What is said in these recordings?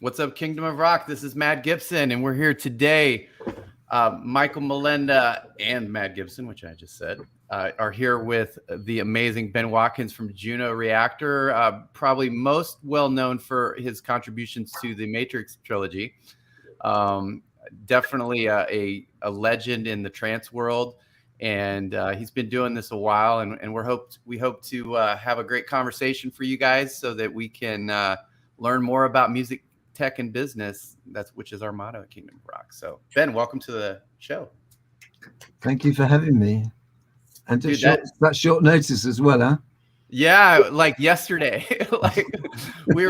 What's up, Kingdom of Rock? This is Matt Gibson, and we're here today. Michael Melenda and Matt Gibson, which I just said, are here with the amazing Ben Watkins from Juno Reactor, probably most well known for his contributions to the Matrix trilogy. Definitely a legend in the trance world, and he's been doing this a while. And we hope to have a great conversation for you guys, so that we can learn more about music, tech, and business, which is our motto at Kingdom of Rock. So Ben, welcome to the show. Thank you for having me. And that's short notice as well, huh? Yeah, like yesterday. we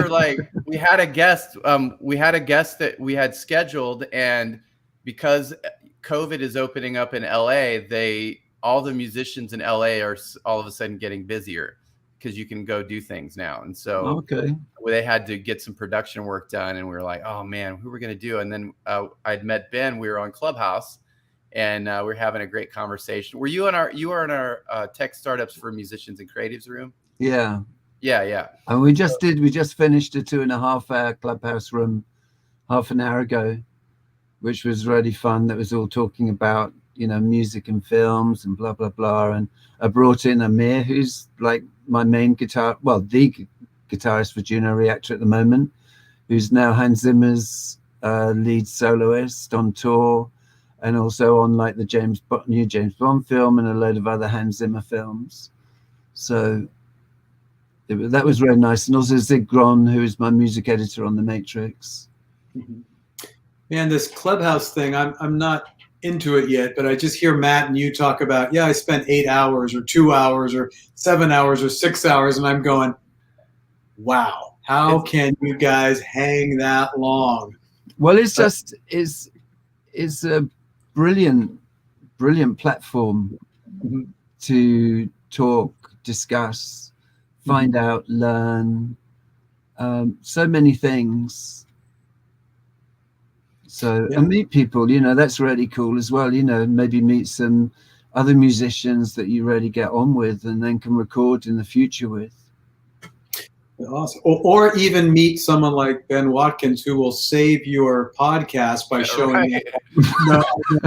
had a guest that we had scheduled, and because COVID is opening up in LA, all the musicians in LA are all of a sudden getting busier, because you can go do things now. And so they had to get some production work done, and we were like, oh man, who are we going to do? And then I'd met Ben. We were on Clubhouse, and we're having a great conversation. Were you in our tech startups for musicians and creatives room? Yeah. And we just finished a 2.5 hour Clubhouse room half an hour ago, which was really fun. That was all talking about, music and films and blah, blah, blah. And I brought in Amir, who's like my main the guitarist for Juno Reactor at the moment, who's now Hans Zimmer's lead soloist on tour, and also on like the new James Bond film and a load of other Hans Zimmer films. So that was really nice. And also Zig Gron, who is my music editor on The Matrix. Man, this Clubhouse thing, I'm not into it yet, but I just hear Matt and you talk about, I spent 8 hours or 2 hours or 7 hours or 6 hours, and I'm going, wow, how can you guys hang that long? Well, it's a brilliant platform to talk, discuss, find out, learn, so many things. So and meet people, that's really cool as well. Maybe meet some other musicians that you really get on with, and then can record in the future with. Awesome. Or even meet someone like Ben Watkins, who will save your podcast by showing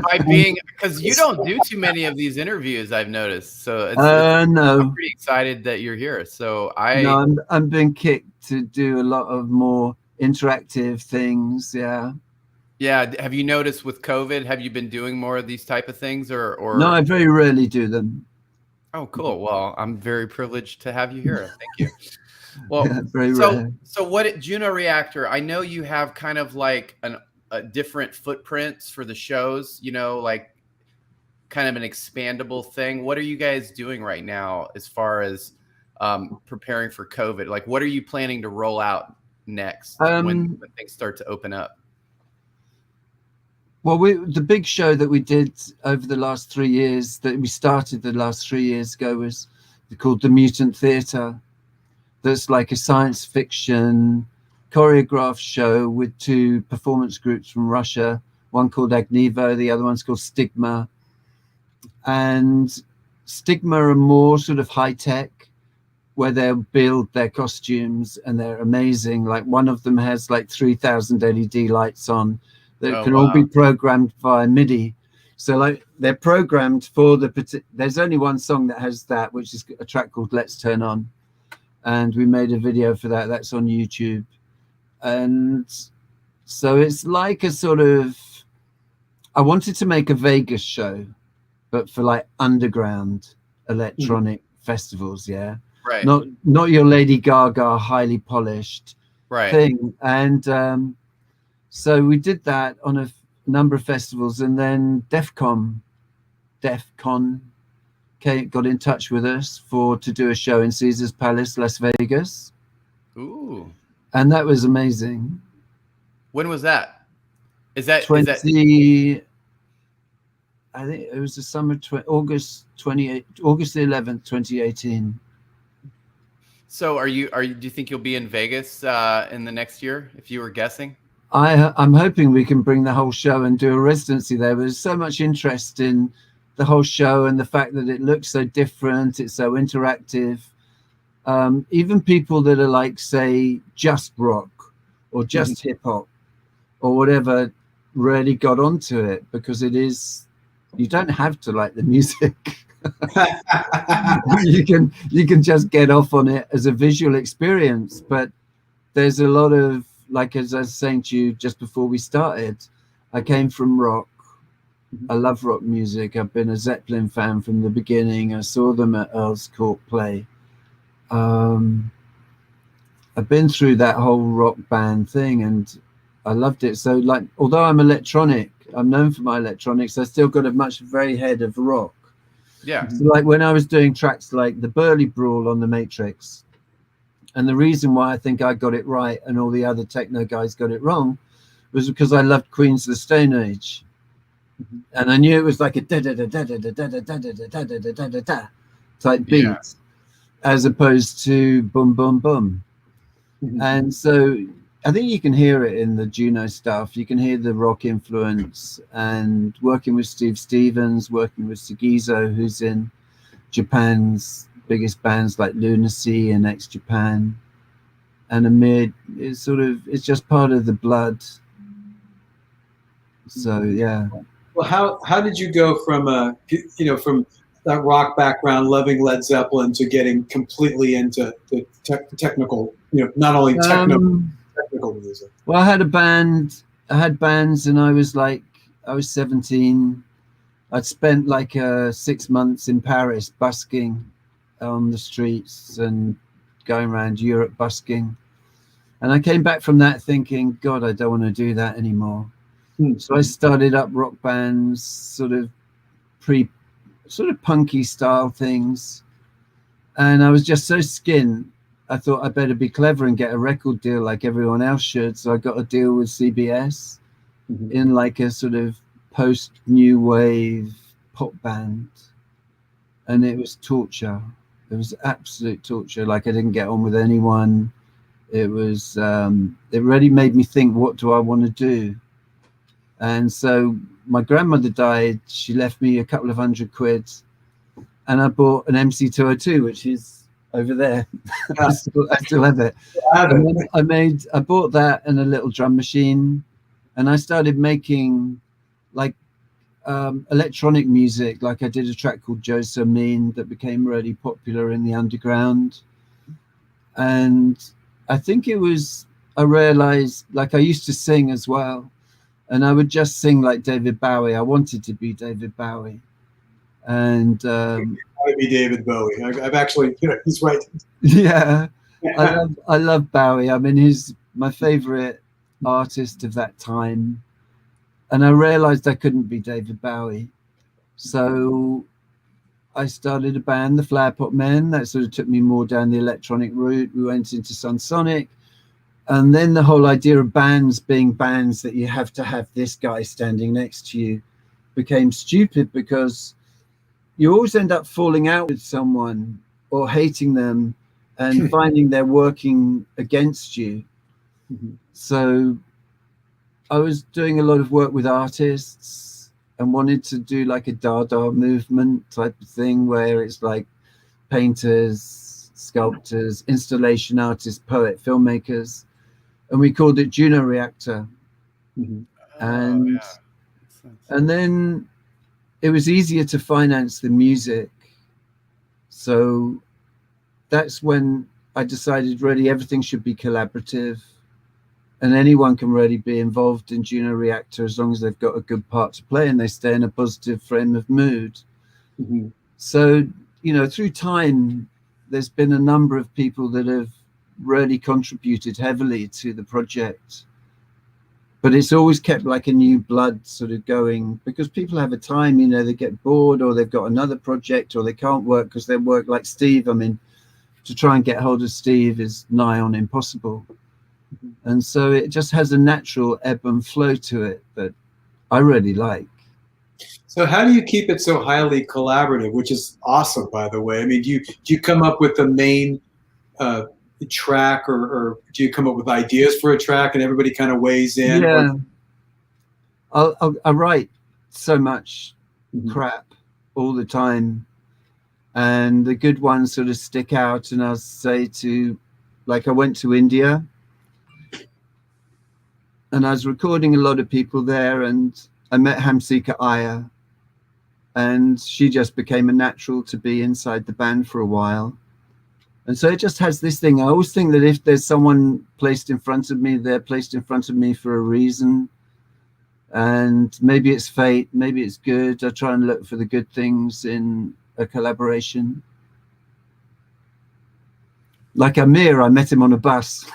by being, because you don't do too many of these interviews, I've noticed. So no, I'm pretty excited that you're here. So I'm being kicked to do a lot of more interactive things. Yeah. Have you noticed with COVID, have you been doing more of these type of things or? No, I very rarely do them. Oh, cool. Well, I'm very privileged to have you here. Thank you. Well, so what Juno Reactor, I know you have kind of like a different footprints for the shows, like kind of an expandable thing. What are you guys doing right now as far as preparing for COVID? Like, what are you planning to roll out next when things start to open up? Well, the big show that we did over the last 3 years, that we started the last 3 years ago, was called the Mutant Theatre. That's like a science fiction choreographed show with 2 performance groups from Russia, one called Agnivo, the other one's called Stigma. And Stigma are more sort of high tech, where they'll build their costumes, and they're amazing. Like one of them has like 3,000 LED lights on that can all be programmed via MIDI. So like they're programmed for there's only one song that has that, which is a track called Let's Turn On. And we made a video for that. That's on YouTube. And so it's like a sort of, I wanted to make a Vegas show, but for like underground electronic festivals. Yeah. Right. Not your Lady Gaga, highly polished thing. And so we did that on a number of festivals, and then DEF CON got in touch with us to do a show in Caesar's Palace, Las Vegas. Ooh. And that was amazing. When was that? Is that I think it was the summer, August the 11th, 2018. So do you think you'll be in Vegas in the next year, if you were guessing? I'm hoping we can bring the whole show and do a residency there. There's so much interest in the whole show, and the fact that it looks so different, it's so interactive. even people that are like, say, just rock or just hip hop or whatever, really got onto it, because it is, you don't have to like the music. you can just get off on it as a visual experience. But there's a lot of, like, as I was saying to you just before we started, I came from rock. I love rock music. I've been a Zeppelin fan from the beginning. I saw them at Earl's Court play. I've been through that whole rock band thing, and I loved it. So, like, although I'm electronic, I'm known for my electronics, I still got a very head of rock. Yeah. So, like, when I was doing tracks like the Burly Brawl on the Matrix, and the reason why I think I got it right and all the other techno guys got it wrong was because I loved Queens of the Stone Age. And I knew it was like a da da da da da da da da da da da da da da da type beat, as opposed to boom boom boom. And so I think you can hear it in the Juno stuff. You can hear the rock influence, and working with Steve Stevens, working with Siouxsie, who's in Japan's biggest bands like Lunacy and X Japan, and Amid, it's sort of, it's just part of the blood. So yeah. Well, how did you go from from that rock background, loving Led Zeppelin, to getting completely into the technical, not only technical music? Well, I had bands, and I was 17. I'd spent like 6 months in Paris busking on the streets and going around Europe busking. And I came back from that thinking, God, I don't want to do that anymore. So I started up rock bands, sort of punky style things. And I was just so skinned. I thought I better be clever and get a record deal like everyone else should. So I got a deal with CBS in like a sort of post new wave pop band. And it was torture. It was absolute torture. Like, I didn't get on with anyone. It was, it really made me think, what do I want to do? And so my grandmother died. She left me a couple of £100, and I bought an MC202, which is over there. I still have it. I bought that and a little drum machine, and I started making like electronic music. Like, I did a track called Joe So Mean that became really popular in the underground. And I think I realized, like, I used to sing as well. And I would just sing like David Bowie. I wanted to be David Bowie. And I want to be David Bowie. I've actually, he's right. Yeah, I love Bowie. I mean, he's my favorite artist of that time. And I realized I couldn't be David Bowie. So I started a band, the Flower Pot Men. That sort of took me more down the electronic route. We went into Sunsonic. And then the whole idea of bands being bands that you have to have this guy standing next to you became stupid, because you always end up falling out with someone or hating them and finding they're working against you. So I was doing a lot of work with artists and wanted to do like a Dada movement type of thing, where it's like painters, sculptors, installation artists, poet, filmmakers. And we called it Juno Reactor. And then it was easier to finance the music. So that's when I decided really everything should be collaborative, and anyone can really be involved in Juno Reactor as long as they've got a good part to play and they stay in a positive frame of mood. So, through time, there's been a number of people that have really contributed heavily to the project, but it's always kept like a new blood sort of going, because people have a time, they get bored, or they've got another project, or they can't work because they work, like Steve. I mean, to try and get hold of Steve is nigh on impossible. And so it just has a natural ebb and flow to it that I really like. So how do you keep it so highly collaborative, which is awesome, by the way? I mean, do you come up with the main track, or do you come up with ideas for a track and everybody kind of weighs in? Yeah, I write so much crap all the time, and the good ones sort of stick out. And I'll say to, like, I went to India and I was recording a lot of people there, and I met Hamsika Iyer, and she just became a natural to be inside the band for a while. And so it just has this thing. I always think that if there's someone placed in front of me, they're placed in front of me for a reason. And maybe it's fate, maybe it's good. I try and look for the good things in a collaboration. Like Amir, I met him on a bus.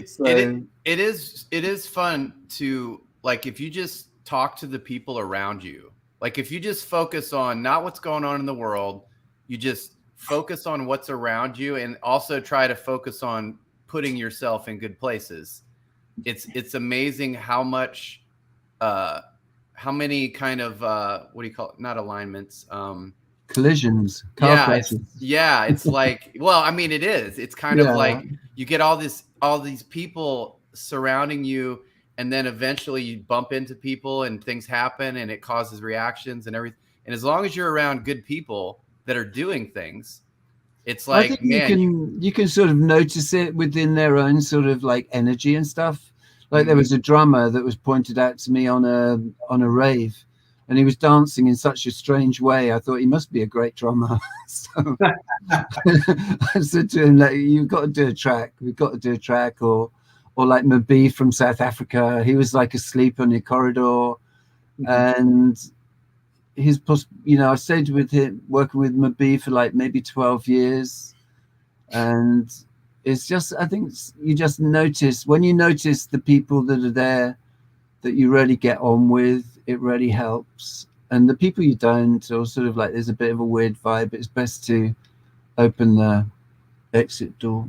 So, it is fun to, like, if you just talk to the people around you, like if you just focus on not what's going on in the world, you just focus on what's around you, and also try to focus on putting yourself in good places. It's amazing how much, how many kind of, what do you call it? Not alignments. Collisions. It's like, well, I mean, it is. It's kind of like you get all these people surrounding you, and then eventually you bump into people and things happen and it causes reactions and everything. And as long as you're around good people that are doing things, it's like, I think you can sort of notice it within their own sort of like energy and stuff. Like there was a drummer that was pointed out to me on a rave, and he was dancing in such a strange way. I thought he must be a great drummer. So I said to him, like, you've got to do a track. We've got to do a track. Or like Mabi from South Africa. He was like asleep on the corridor, and I stayed with him, working with Mabi for like maybe 12 years. And it's just, I think you just notice, when you notice the people that are there that you really get on with, it really helps. And the people you don't, or sort of like there's a bit of a weird vibe, it's best to open the exit door.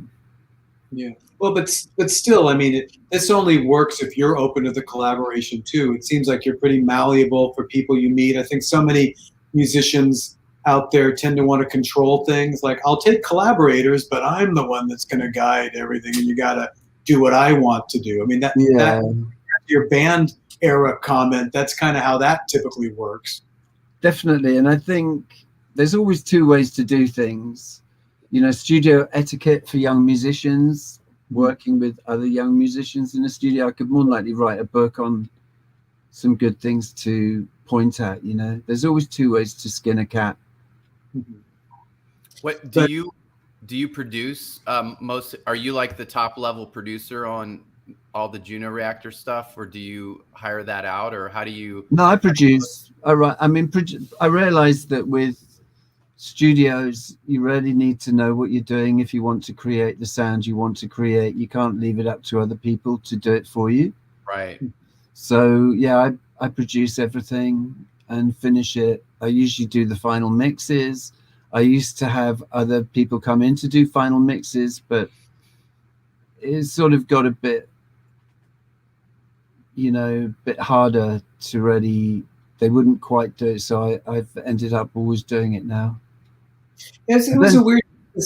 Yeah. Well, but still, I mean, this only works if you're open to the collaboration too. It seems like you're pretty malleable for people you meet. I think so many musicians out there tend to want to control things. Like, I'll take collaborators, but I'm the one that's going to guide everything, and you got to do what I want to do. I mean, that your band era comment, that's kind of how that typically works. Definitely. And I think there's always two ways to do things. Studio etiquette for young musicians, working with other young musicians in the studio. I could more than likely write a book on some good things to point at. There's always two ways to skin a cat. What do you produce most? Are you like the top level producer on all the Juno Reactor stuff, or do you hire that out, or how do you? No, I produce. I realized that with studios, you really need to know what you're doing if you want to create the sound you want to create. You can't leave it up to other people to do it for you. Right. So yeah, I produce everything and finish it. I usually do the final mixes. I used to have other people come in to do final mixes, but it's sort of got a bit harder to really, they wouldn't quite do it. So I've ended up always doing it now. Yes, it was a weird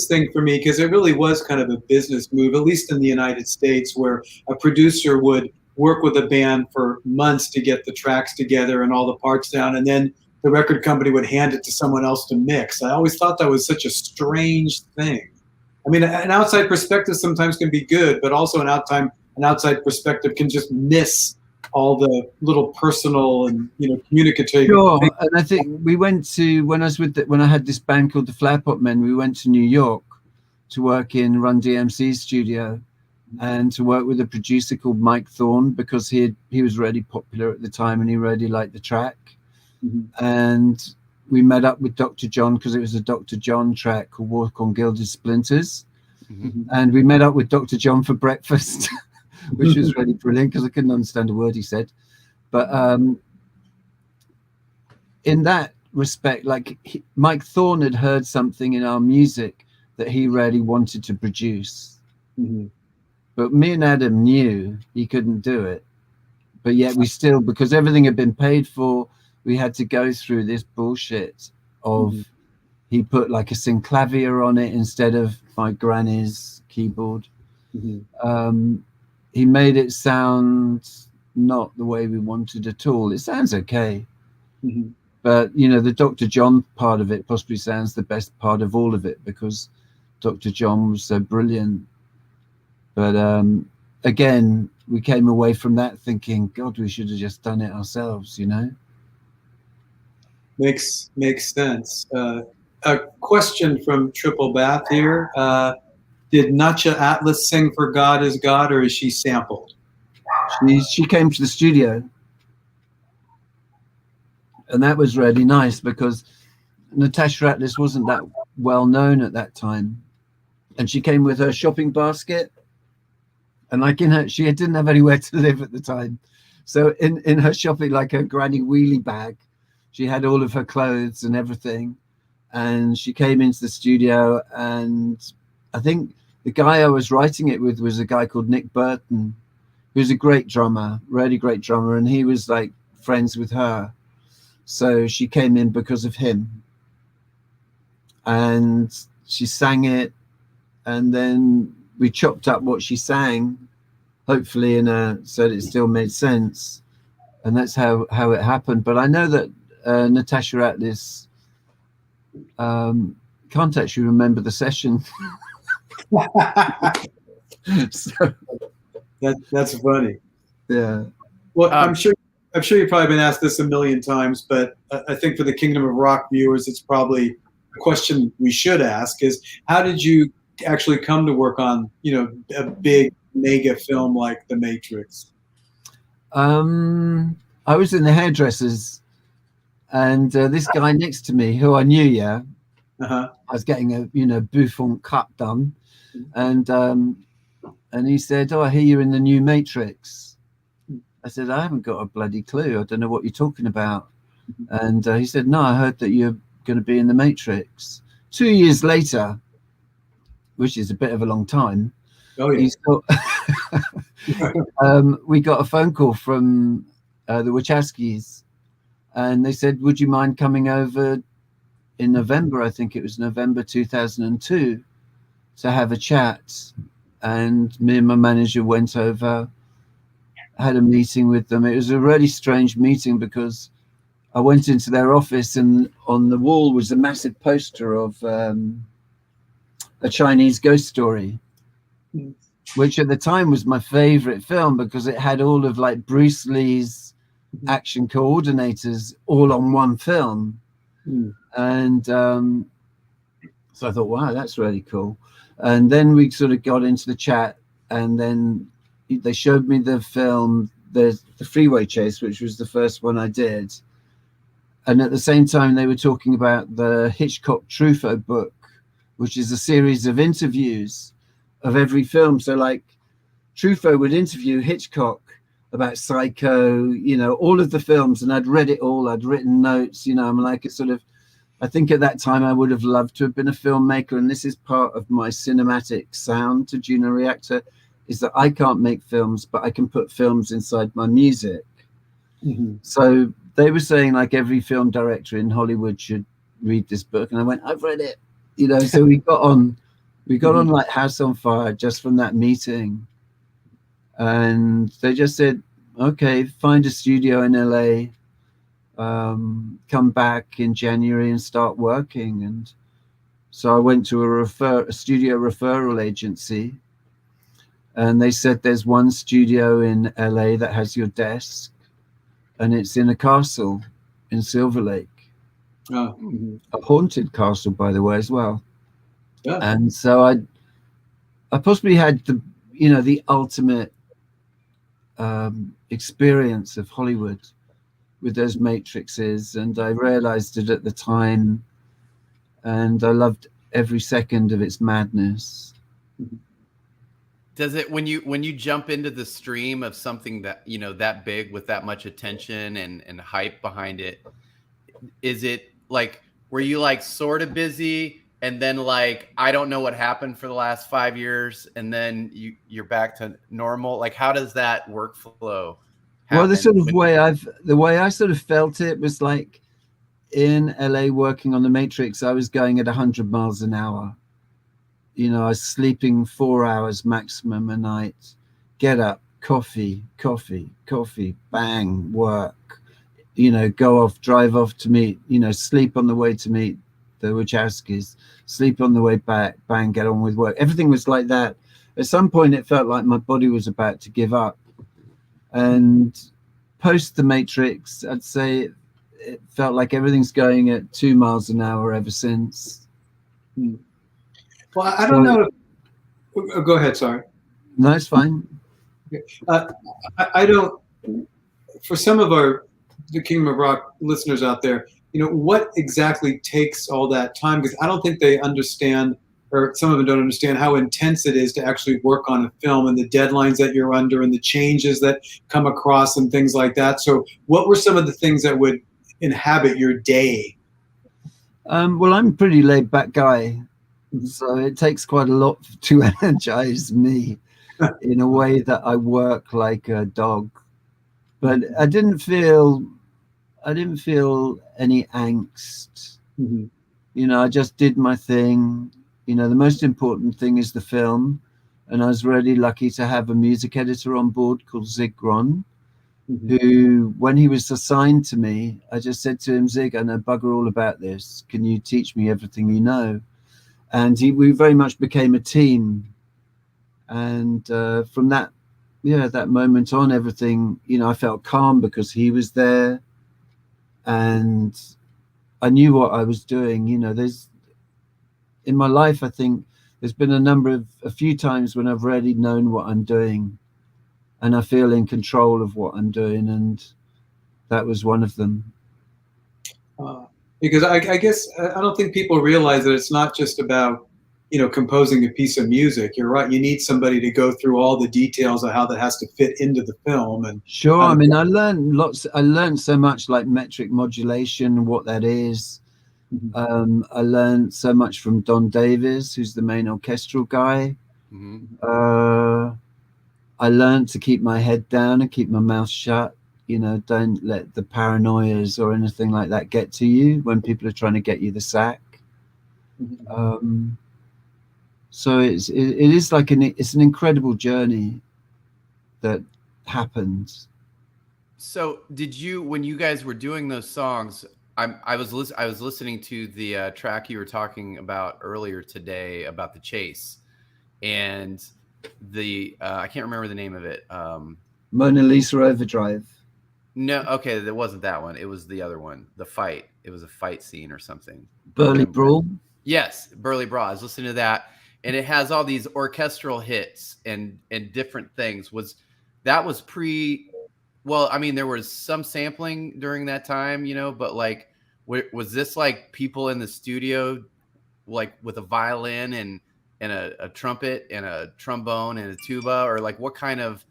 thing for me, because it really was kind of a business move, at least in the United States, where a producer would work with a band for months to get the tracks together and all the parts down, and then the record company would hand it to someone else to mix. I always thought that was such a strange thing. I mean, an outside perspective sometimes can be good, but also an outside perspective can just miss all the little personal and communicative. Sure, and I think we went to, when I had this band called the Flower Pot Men, we went to New York to work in Run DMC's studio, and to work with a producer called Mike Thorne, because he was really popular at the time and he really liked the track. And we met up with Dr. John, because it was a Dr. John track called Walk on Gilded Splinters. And we met up with Dr. John for breakfast, which was really brilliant, because I couldn't understand a word he said. But in that respect, like Mike Thorne had heard something in our music that he really wanted to produce. But me and Adam knew he couldn't do it. But yet we still, because everything had been paid for, we had to go through this bullshit of he put like a synclavier on it instead of my granny's keyboard. He made it sound not the way we wanted at all. It sounds okay, But you know, the Dr. John part of it possibly sounds the best part of all of it, because Dr. John was so brilliant. But again, we came away from that thinking, God, we should have just done it ourselves, you know. Makes sense. A question from Triple Bath here. Did Natcha Atlas sing for God is God, or is she sampled? She came to the studio, and that was really nice because Natasha Atlas wasn't that well known at that time, and she came with her shopping basket, and like she didn't have anywhere to live at the time, so in her shopping, like her granny wheelie bag, she had all of her clothes and everything, and she came into the studio, and I think the guy I was writing it with was a guy called Nick Burton, who's a great drummer, really great drummer, and he was like friends with her. So she came in because of him, and she sang it, and then we chopped up what she sang, hopefully so that it still made sense, and that's how it happened. But I know that Natasha Atlas can't actually remember the session. So, that's funny. Yeah. Well, I'm sure you've probably been asked this a million times, but I think for the Kingdom of Rock viewers, it's probably a question we should ask: is how did you actually come to work on, you know, a big mega film like The Matrix? I was in the hairdressers, and this guy next to me, who I knew, I was getting a bouffant cut done, and he said, "Oh, I hear you're in the new Matrix." I said, "I haven't got a bloody clue. I don't know what you're talking about." And he said, "No, I heard that you're going to be in the Matrix." 2 years later, which is a bit of a long time, we got a phone call from the Wachowskis, and they said, "Would you mind coming over in November?" I think it was November 2002, to have a chat. And me and my manager went over, had a meeting with them. It was a really strange meeting because I went into their office, and on the wall was a massive poster of a Chinese ghost story, which at the time was my favorite film because it had all of like Bruce Lee's action coordinators all on one film. And so I thought, wow, that's really cool. And then we sort of got into the chat, and then they showed me the film, the Freeway Chase, which was the first one I did. And at the same time, they were talking about the Hitchcock Truffaut book, which is a series of interviews of every film. So like Truffaut would interview Hitchcock about Psycho, you know, all of the films, and I'd read it all. I'd written notes, you know. I'm like a sort of, I think at that time I would have loved to have been a filmmaker, and this is part of my cinematic sound to Juno Reactor, is that I can't make films, but I can put films inside my music. So they were saying like every film director in Hollywood should read this book, and I went, I've read it, you know. So we got on like House on Fire just from that meeting, and they just said, okay, find a studio in LA, come back in January and start working. And so I went to a studio referral agency, and they said there's one studio in LA that has your desk, and it's in a castle in Silver Lake. A haunted castle, by the way, as well. And so I possibly had the ultimate experience of Hollywood with those matrices, and I realized it at the time, and I loved every second of its madness. Does it, when you jump into the stream of something that, you know, that big with that much attention and hype behind it, is it like, were you like sort of busy and then like, I don't know what happened for the last 5 years, and then you're back to normal? Like, how does that workflow happen? Well, the way I sort of felt it was like in LA working on the Matrix, I was going at 100 miles an hour. You know, I was sleeping 4 hours maximum a night, get up, coffee, bang, work. drive off to meet, sleep on the way to meet the Wachowskis, sleep on the way back, bang, get on with work. Everything was like that. At some point, it felt like my body was about to give up. And post The Matrix, I'd say it felt like everything's going at 2 miles an hour ever since. Well, I don't know. Go ahead, sorry. No, it's fine. I don't, for some of the Kingdom of Rock listeners out there, what exactly takes all that time? Because I don't think they understand, or some of them don't understand how intense it is to actually work on a film and the deadlines that you're under and the changes that come across and things like that. So what were some of the things that would inhabit your day? Well, I'm a pretty laid back guy, so it takes quite a lot to energize me in a way that I work like a dog. But I didn't feel any angst. I just did my thing. The most important thing is the film, and I was really lucky to have a music editor on board called Zig Gron, who, when he was assigned to me, I just said to him, Zig, I know bugger all about this. Can you teach me everything you know? And we very much became a team. And from that moment on, everything, I felt calm because he was there, and I knew what I was doing. In my life, I think there's been a few times when I've really known what I'm doing, and I feel in control of what I'm doing, and that was one of them. Because I guess I don't think people realize that it's not just about composing a piece of music. You're right. You need somebody to go through all the details of how that has to fit into the film. And sure, I mean, I learned so much, like metric modulation, what that is. I learned so much from Don Davis, who's the main orchestral guy. I learned to keep my head down and keep my mouth shut. Don't let the paranoias or anything like that get to you when people are trying to get you the sack. So it is like it's an incredible journey that happens. So did you, when you guys were doing those songs, I was listening to the track you were talking about earlier today about the chase, and the I can't remember the name of it. Mona Lisa Overdrive. No, okay, that wasn't that one. It was the other one. The fight. It was a fight scene or something. Burly Brawl. Yes, Burly Brawl. I was listening to that, and it has all these orchestral hits and different things. That was pre? Well, I mean, there was some sampling during that time, but like, was this like people in the studio, like with a violin and a trumpet and a trombone and a tuba, or like what kind of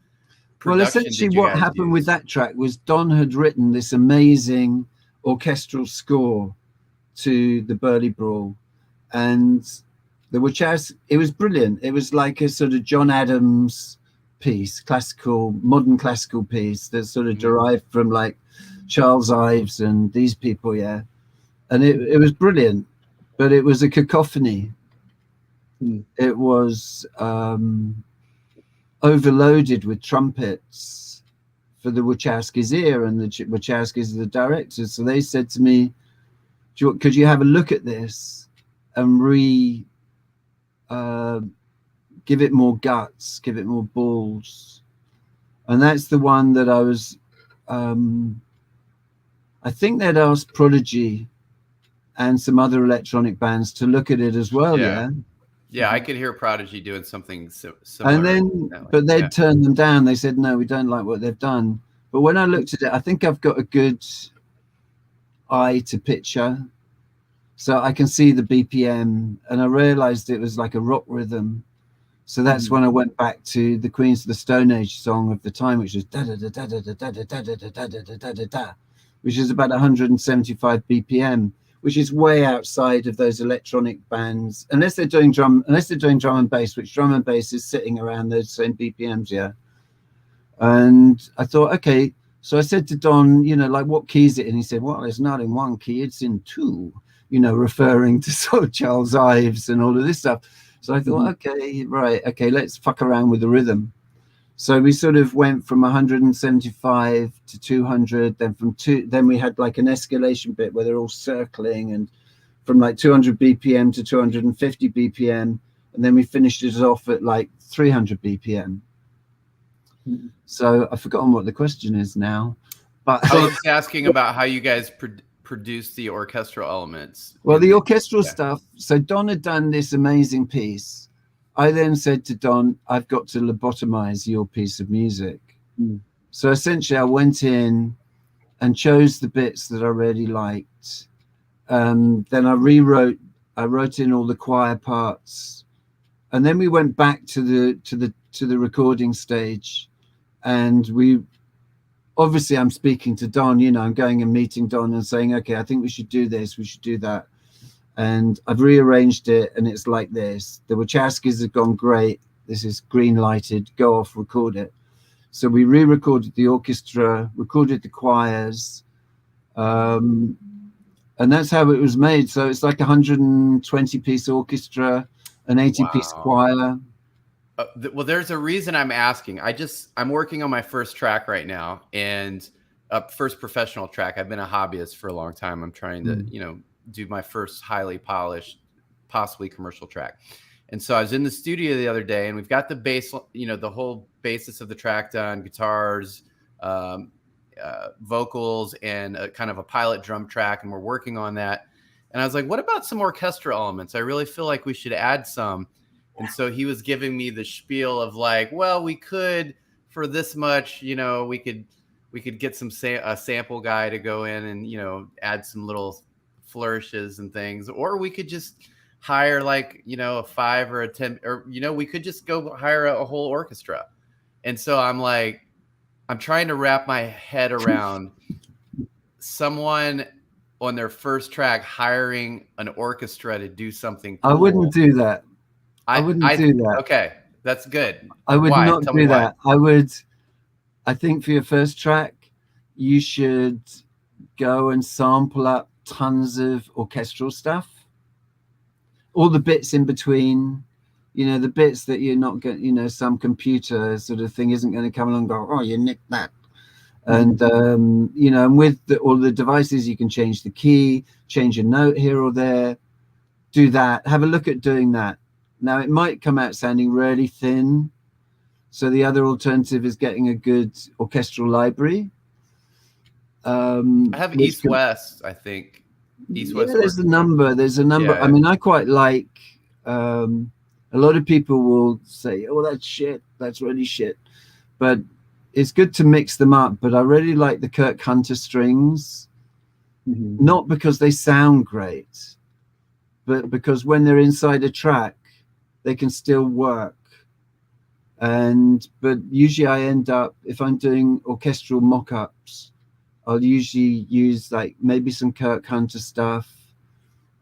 production? Well, essentially what happened with that track was Don had written this amazing orchestral score to the Burly Brawl, and the Wachowskis, it was brilliant. It was like a sort of John Adams piece, modern classical piece that sort of derived from like Charles Ives and these people, yeah. And it was brilliant, but it was a cacophony. It was overloaded with trumpets for the Wachowskis' ear, and the Wachowskis are the directors. So they said to me, could you have a look at this and give it more guts, give it more balls? And that's the one that I was, I think they'd asked Prodigy and some other electronic bands to look at it as well. Yeah, I could hear Prodigy doing something similar. And then, but they'd turned them down. They said, no, we don't like what they've done. But when I looked at it, I think I've got a good eye to picture. So I can see the BPM, and I realized it was like a rock rhythm. So that's when I went back to the Queens of the Stone Age song of the time, which was da da da da da da da da da da da da da da da, which is about 175 BPM, which is way outside of those electronic bands, unless they're doing drum and bass, which drum and bass is sitting around those same BPMs, yeah. And I thought, okay, so I said to Don, like, what key is it? And he said, well, it's not in one key, it's in two, referring to sort of Charles Ives and all of this stuff. So I thought, okay, right, okay, let's fuck around with the rhythm. So we sort of went from 175 to 200, then we had like an escalation bit where they're all circling, and from like 200 BPM to 250 BPM, and then we finished it off at like 300 BPM. So I've forgotten what the question is now, but I was asking about how you guys produce the orchestral elements. Well, the orchestral stuff. So Don had done this amazing piece. I then said to Don, I've got to lobotomize your piece of music. So essentially I went in and chose the bits that I really liked. Then I wrote in all the choir parts. And then we went back to the recording stage, and we obviously, I'm speaking to Don, you know, I'm going and meeting Don and saying, okay, I think we should do this, we should do that. And I've rearranged it, and it's like this. The Wachowskis have gone, great, this is green lighted, go off, record it. So we re-recorded the orchestra, recorded the choirs, and that's how it was made. So it's like a 120-piece orchestra, an 80-piece choir. Well, there's a reason I'm asking. I'm working on my first track right now, and first professional track. I've been a hobbyist for a long time. I'm trying to, you know, do my first highly polished, possibly commercial track. And so I was in the studio the other day, and we've got the bass, you know, the whole basis of the track done, guitars, vocals, and a kind of a pilot drum track, and we're working on that. And I was like, what about some orchestral elements? I really feel like we should add some. And so he was giving me the spiel of like, well, we could, for this much, you know, we could get a sample guy to go in and, you know, add some little flourishes and things, or we could just hire like, you know, a 5 or a 10, or, you know, we could just go hire a whole orchestra. And so I'm like, I'm trying to wrap my head around someone on their first track hiring an orchestra to do something cool. I wouldn't do that. I wouldn't do that. Okay, that's good. I would Why? not do that. I think for your first track, you should go and sample up tons of orchestral stuff. All the bits in between, you know, the bits that you're not going, you know, some computer sort of thing isn't going to come along and go, oh, you nicked that. And, you know, and with all the devices, you can change the key, change a note here or there, do that. Have a look at doing that. Now, it might come out sounding really thin. So the other alternative is getting a good orchestral library. I have East-West, I think. East-West. Yeah, there's a number. Yeah. I mean, I quite like, a lot of people will say, oh, that's shit. That's really shit. But it's good to mix them up. But I really like the Kirk Hunter strings, not because they sound great, but because when they're inside a track, they can still work. But usually I end up, if I'm doing orchestral mock-ups, I'll usually use like maybe some Kirk Hunter stuff,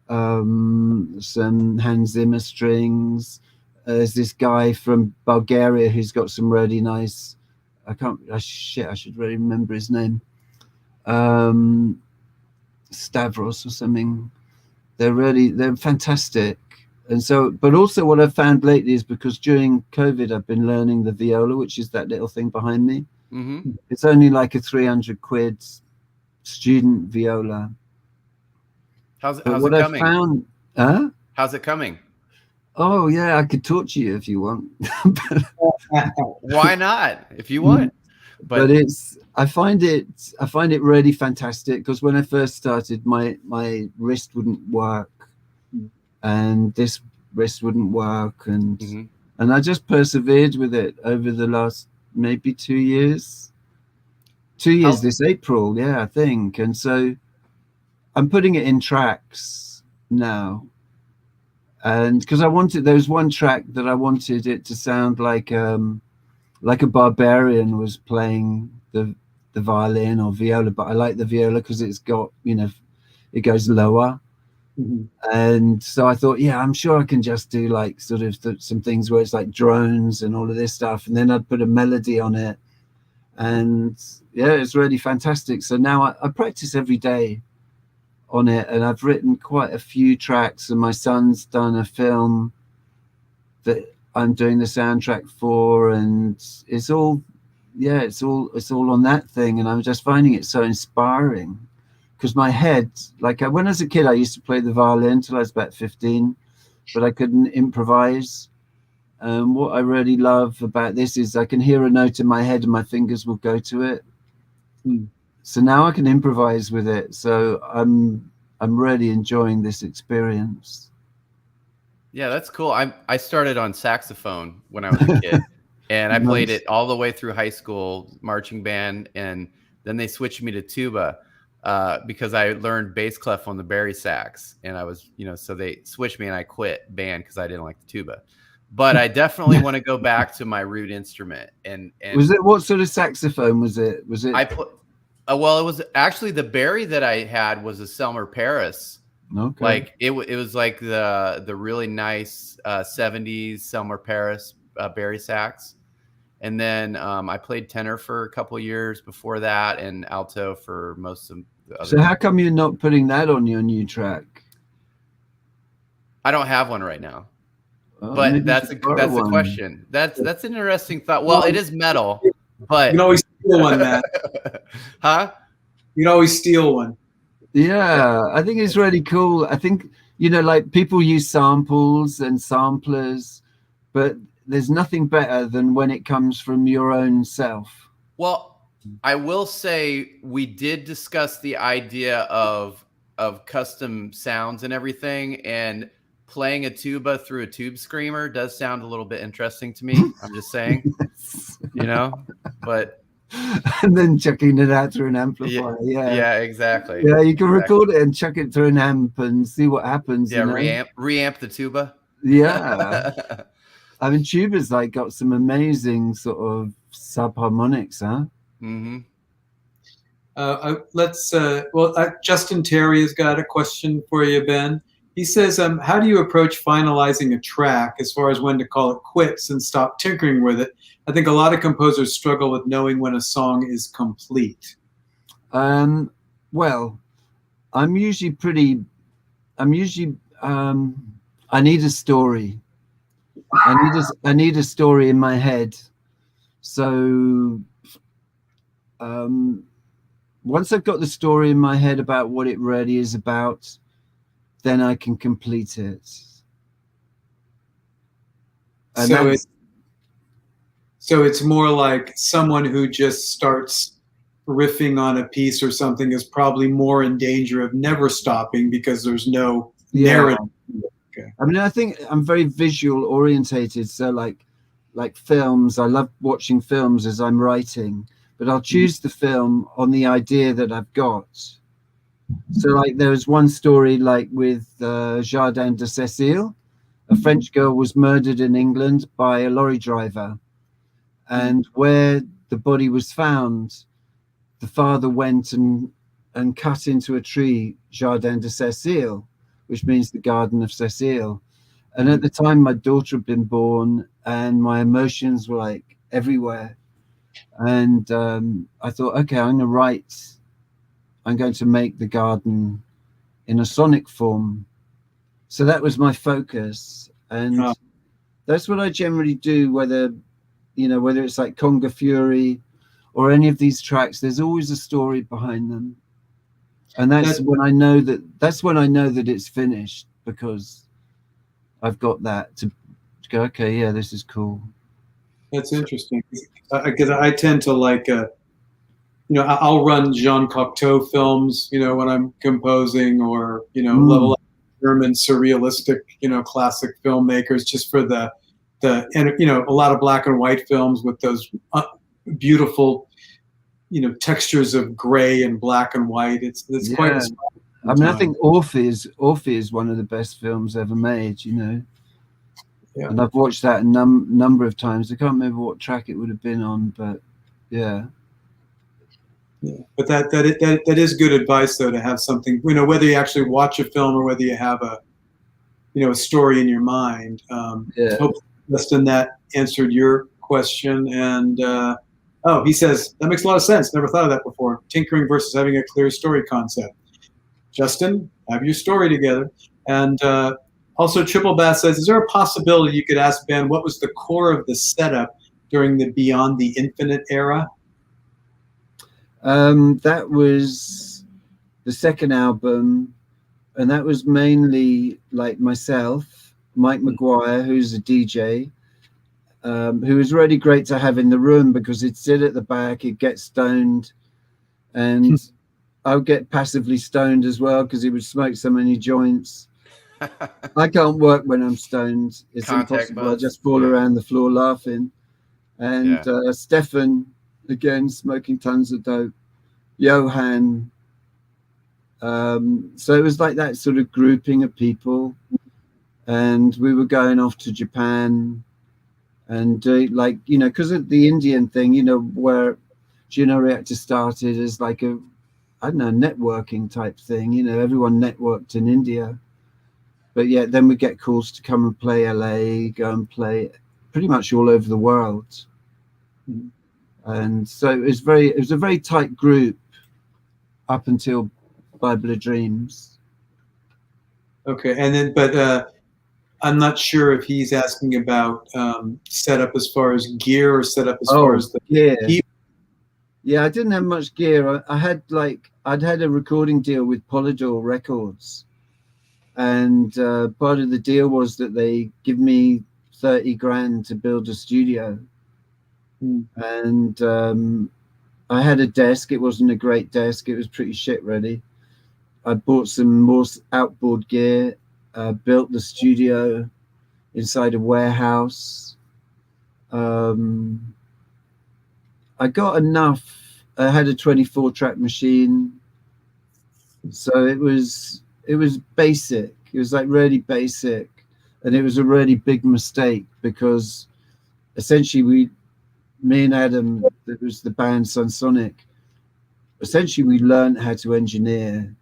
some Hans Zimmer strings. There's this guy from Bulgaria who's got some really nice, I should really remember his name. Stavros or something. They're fantastic. And so, but also what I've found lately is because during COVID, I've been learning the viola, which is that little thing behind me. It's only like a 300 quid student viola. How's it coming? How's it coming? Oh yeah, I could talk to you if you want. Why not? If you want. But I find it really fantastic because when I first started, my wrist wouldn't work, and this wrist wouldn't work, and I just persevered with it over the last maybe 2 years. 2 years this April, yeah, I think. And so I'm putting it in tracks now. And because there was one track that I wanted it to sound like a barbarian was playing the violin or viola, but I like the viola because it's got, you know, it goes lower. And so I thought, yeah, I'm sure I can just do like sort of some things where it's like drones and all of this stuff. And then I'd put a melody on it. And yeah, it's really fantastic. So now I practice every day on it, and I've written quite a few tracks, and my son's done a film that I'm doing the soundtrack for, and it's all on that thing, and I'm just finding it so inspiring because my head, like when I was a kid, I used to play the violin till I was about 15, but I couldn't improvise. What I really love about this is I can hear a note in my head and my fingers will go to it. So now I can improvise with it. So I'm really enjoying this experience. Yeah, that's cool. I started on saxophone when I was a kid, and I played it all the way through high school marching band, and then they switched me to tuba because I learned bass clef on the bari sax, and I was, so they switched me, and I quit band because I didn't like the tuba. But I definitely want to go back to my root instrument. And was it, what sort of saxophone was it? Well, it was actually the bari that I had was a Selmer Paris. Okay. Like it was like the really nice 70s Selmer Paris bari sax. And then I played tenor for a couple of years before that, and alto for most of the other. So how come you're not putting that on your new track? I don't have one right now. Oh, but that's a question. That's an interesting thought. Well, it is metal, but you can always steal one, Matt. Huh? You can always steal one. Yeah, I think it's really cool. I think, like people use samples and samplers, but there's nothing better than when it comes from your own self. Well, I will say we did discuss the idea of custom sounds and everything, and playing a tuba through a tube screamer does sound a little bit interesting to me. I'm just saying, but and then chucking it out through an amplifier. Yeah, exactly. Yeah, you can record it and chuck it through an amp and see what happens. Yeah, reamp the tuba. Yeah. I mean, tuba's like got some amazing sort of subharmonics, huh? Mm-hmm. Justin Terry has got a question for you, Ben. He says, how do you approach finalizing a track as far as when to call it quits and stop tinkering with it? I think a lot of composers struggle with knowing when a song is complete. Well, I need a story. I need a story in my head. So once I've got the story in my head about what it really is about, then I can complete it. And so it's more like someone who just starts riffing on a piece or something is probably more in danger of never stopping because there's no narrative. Okay. I mean, I think I'm very visual orientated. So like films, I love watching films as I'm writing, but I'll choose the film on the idea that I've got. So like there was one story like with Jardin de Cécile. A French girl was murdered in England by a lorry driver. And where the body was found, the father went and cut into a tree, Jardin de Cécile, which means the Garden of Cécile. And at the time, my daughter had been born and my emotions were like everywhere. And I thought, okay, I'm going to make the garden in a sonic form. So that was my focus. And that's what I generally do, whether it's like Conga Fury or any of these tracks, there's always a story behind them. And that's when I know that it's finished, because I've got that to go, okay, yeah, this is cool. That's interesting. Because I tend to like, I'll run Jean Cocteau films, when I'm composing, or, level up German surrealistic, classic filmmakers, just for the a lot of black and white films with those beautiful, textures of gray and black and white. It's quite inspiring. I mean, I think Orphy is one of the best films ever made, Yeah. And I've watched that a number of times. I can't remember what track it would have been on, but yeah. Yeah, but that is good advice, though, to have something, whether you actually watch a film or whether you have a story in your mind. Hopefully, Justin, that answered your question. And he says that makes a lot of sense. Never thought of that before. Tinkering versus having a clear story concept. Justin, have your story together. And Also, Triple Bass says, is there a possibility you could ask Ben what was the core of the setup during the Beyond the Infinite era? That was the second album, and that was mainly like myself, Mike McGuire, who's a DJ, who was really great to have in the room because he'd sit at the back, he'd get stoned, and I would get passively stoned as well because he would smoke so many joints. I can't work when I'm stoned. It's Contact impossible. buds. I just fall around the floor laughing. And Stefan, again, smoking tons of dope. Johan. So it was like that sort of grouping of people. And we were going off to Japan and like, you know, because of the Indian thing, you know, where Juno Reactor started as like a, I don't know, networking type thing. You know, everyone networked in India. But yeah, then we get calls to come and play LA, go and play pretty much all over the world. And so it was a very tight group up until Bible of Dreams. Okay, and then, but I'm not sure if he's asking about setup as far as gear or setup as far as the gear. Yeah, I didn't have much gear. I'd had a recording deal with Polydor Records. And part of the deal was that they give me 30 grand to build a studio. And I had a desk. It wasn't a great desk. It was pretty shit, really. I bought some more outboard gear, built the studio inside a warehouse. I got enough. I had a 24-track machine. So it was basic. It was like really basic, and it was a really big mistake because essentially me and Adam, that was the band Sunsonic, essentially we learned how to engineer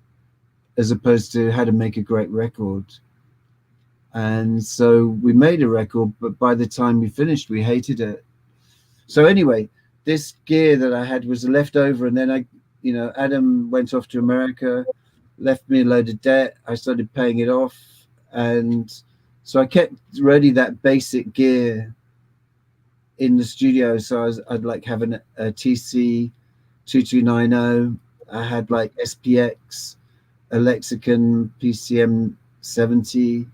as opposed to how to make a great record. And so we made a record, but by the time we finished, we hated it. So anyway, this gear that I had was left over, and then Adam went off to America, left me a load of debt. I started paying it off, and so I kept ready that basic gear in the studio. So I'd like having a TC 2290. I had like SPX, a Lexicon PCM 70,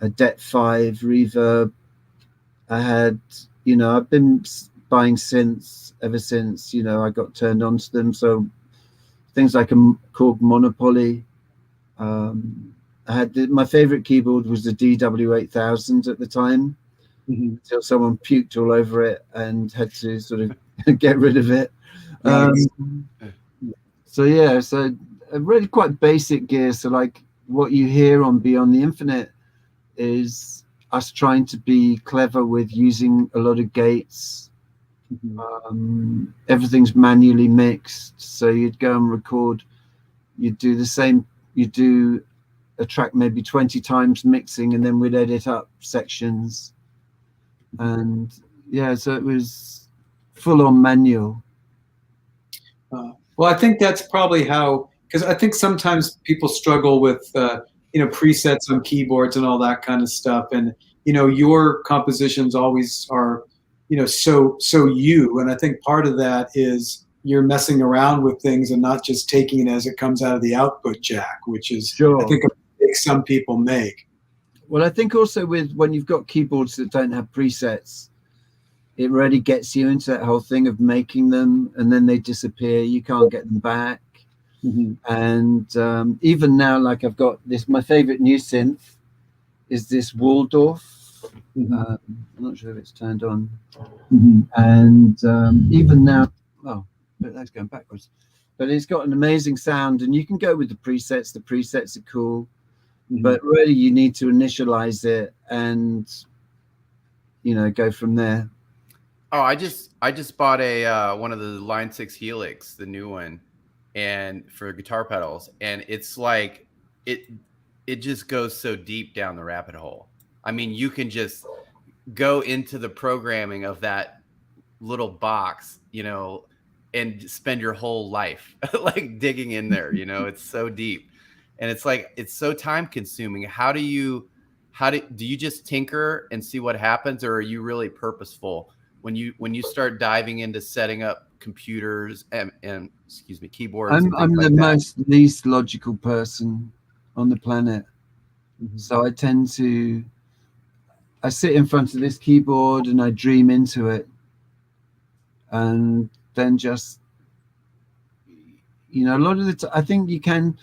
a Det 5 reverb. I had, I've been buying synths ever since, I got turned on to them. So things like a Korg Monopoly. I had my favorite keyboard was the DW8000 at the time, until someone puked all over it and had to sort of get rid of it. So really quite basic gear. So like what you hear on Beyond the Infinite is us trying to be clever with using a lot of gates. Everything's manually mixed, so you'd go and record, you'd do the same, you'd do a track maybe 20 times mixing, and then we'd edit up sections. And so it was full on manual. Well, I think that's probably how, because I think sometimes people struggle with presets on keyboards and all that kind of stuff, and your compositions always are so you, and I think part of that is you're messing around with things and not just taking it as it comes out of the output jack, which is sure. I think a mistake some people make. Well, I think also when you've got keyboards that don't have presets, it really gets you into that whole thing of making them and then they disappear. You can't get them back. And even now, like I've got this, my favorite new synth is this Waldorf. I'm not sure if it's turned on. And even now, that's going backwards. But it's got an amazing sound, and you can go with the presets. The presets are cool, but really you need to initialize it and go from there. Oh, I just bought a one of the Line 6 Helix, the new one, and for guitar pedals, and it's like it just goes so deep down the rabbit hole. I mean, you can just go into the programming of that little box, and spend your whole life like digging in there. It's so deep, and it's like it's so time consuming. How do you do you just tinker and see what happens, or are you really purposeful when you start diving into setting up computers and excuse me, keyboards and I'm things the like that? most least logical person on the planet. Mhm. So I sit in front of this keyboard and I dream into it, and then just, a lot of the time, I think you can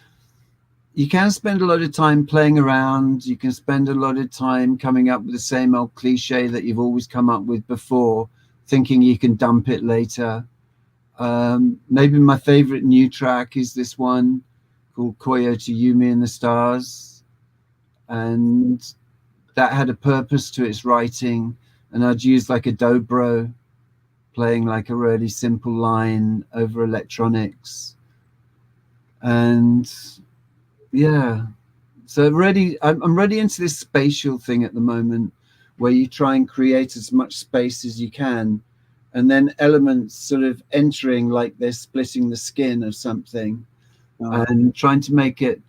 spend a lot of time playing around. You can spend a lot of time coming up with the same old cliche that you've always come up with before, thinking you can dump it later. Maybe my favorite new track is this one called Coyote Yumi and the Stars. And that had a purpose to its writing. And I'd use like a dobro, playing like a really simple line over electronics. And yeah, so I'm really into this spatial thing at the moment, where you try and create as much space as you can, and then elements sort of entering like they're splitting the skin of something, and trying to make it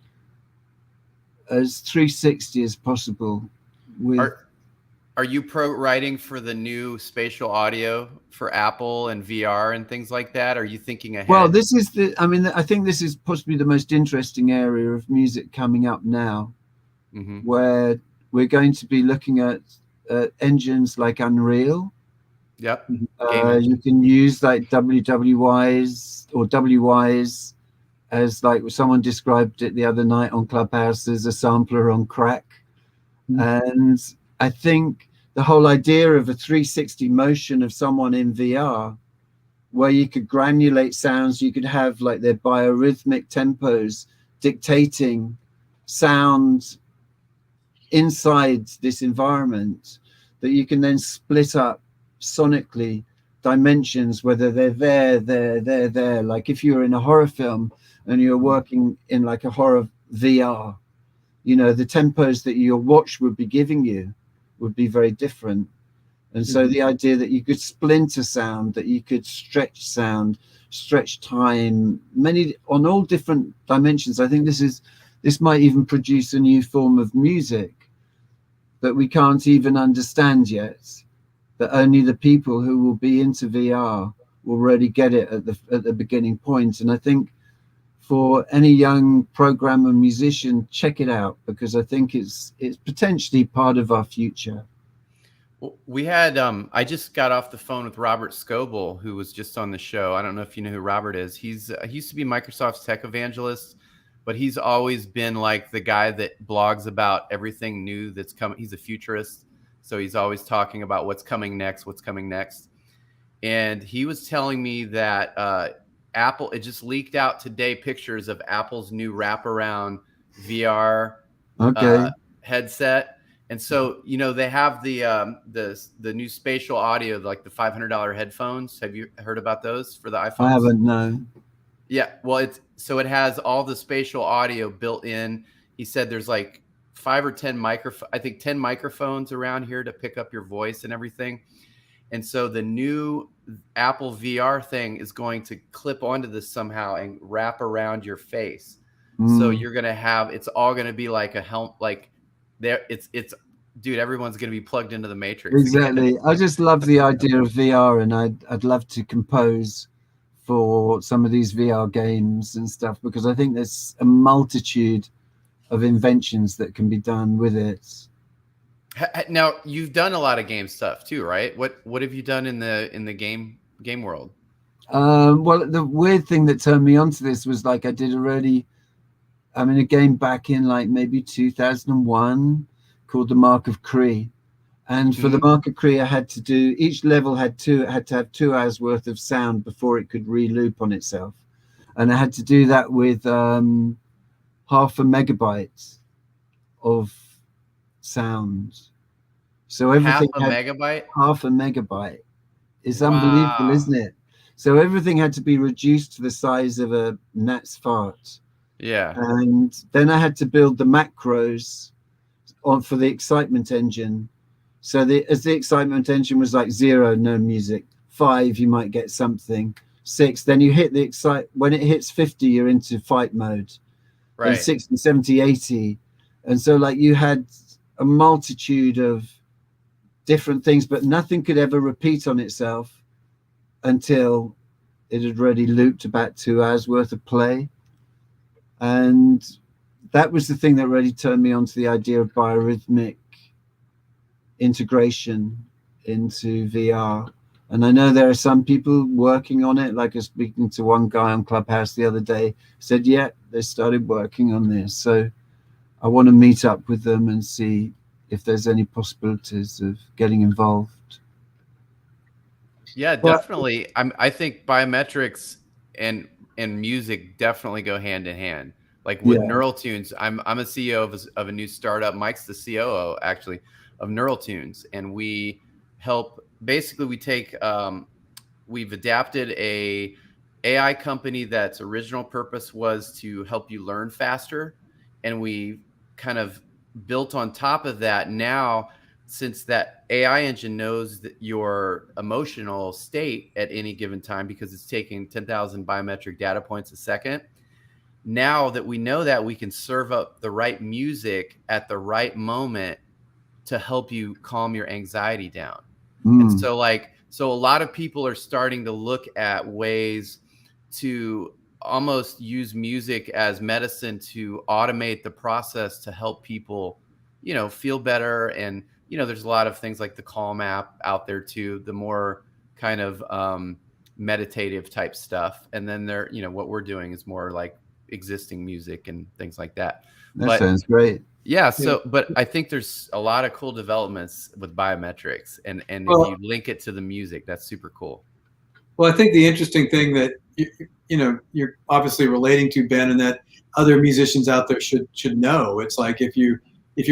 as 360 as possible. Are you writing for the new spatial audio for Apple and VR and things like that? Are you thinking ahead? Well, I think this is possibly the most interesting area of music coming up now, where we're going to be looking at engines like Unreal. Yep. You can use like WWYs or WYs, as like someone described it the other night on Clubhouse, as a sampler on crack. And I think the whole idea of a 360 motion of someone in VR, where you could granulate sounds, you could have like their biorhythmic tempos dictating sound inside this environment, that you can then split up sonically dimensions, whether they're there. Like if you're in a horror film and you're working in like a horror VR, the tempos that your watch would be giving you would be very different. And so the idea that you could splinter sound, that you could stretch sound, stretch time, on all different dimensions. I think this might even produce a new form of music that we can't even understand yet, that only the people who will be into VR will really get it at the beginning point. And I think for any young programmer, musician, check it out, because I think it's potentially part of our future. We had I just got off the phone with Robert Scoble, who was just on the show. I don't know if you know who Robert is. He used to be Microsoft's tech evangelist, but he's always been like the guy that blogs about everything new that's coming. He's a futurist, so he's always talking about what's coming next. And he was telling me that Apple, it just leaked out today pictures of Apple's new wraparound VR headset. And so, they have the new spatial audio, like the $500 headphones. Have you heard about those for the iPhones? I haven't, no. Yeah, well, it has all the spatial audio built in. He said there's like 5 or 10 microphones around here to pick up your voice and everything. And so the new Apple VR thing is going to clip onto this somehow and wrap around your face. So you're going to have, it's all going to be like a helmet, like dude, everyone's going to be plugged into the Matrix. Exactly. I just love the idea of VR, and I'd love to compose for some of these VR games and stuff, because I think there's a multitude of inventions that can be done with it. Now, you've done a lot of game stuff too, right? What have you done in the game world? Well, the weird thing that turned me onto this was like I did a game back in like maybe 2001 called the Mark of Cree. And for the Mark of Cree, I had to do, each level had to have 2 hours worth of sound before it could re-loop on itself. And I had to do that with 0.5 megabyte of sound. So everything half a megabyte? 0.5 megabyte. It's unbelievable, isn't it? So everything had to be reduced to the size of a gnat's fart. Yeah. And then I had to build the macros for the excitement engine. So as the excitement engine was like 0, no music. 5, you might get something. 6, then you hit when it hits 50, you're into fight mode. Right. And 60, 70, 80. And so like you had a multitude of different things, but nothing could ever repeat on itself until it had already looped about 2 hours worth of play. And that was the thing that really turned me on to the idea of biorhythmic integration into VR. And I know there are some people working on it. Like I was speaking to one guy on Clubhouse the other day, said, yeah, they started working on this. So I want to meet up with them and see if there's any possibilities of getting involved. Yeah, definitely. I think biometrics and music definitely go hand in hand. Like with Neural Tunes, I'm a CEO of a new startup. Mike's the COO actually of Neural Tunes, and we help. Basically, we take we've adapted a AI company that's original purpose was to help you learn faster, and we kind of built on top of that. Now, since that AI engine knows that your emotional state at any given time, because it's taking 10,000 biometric data points a second. Now that we know that, we can serve up the right music at the right moment to help you calm your anxiety down. And so a lot of people are starting to look at ways to almost use music as medicine to automate the process to help people, feel better. And, there's a lot of things like the Calm app out there too, the more kind of meditative type stuff. And then what we're doing is more like existing music and things like that. That sounds great. Yeah. So, but I think there's a lot of cool developments with biometrics, and if you link it to the music, that's super cool. Well, I think the interesting thing that you're obviously relating to, Ben, and that other musicians out there should know, it's like if you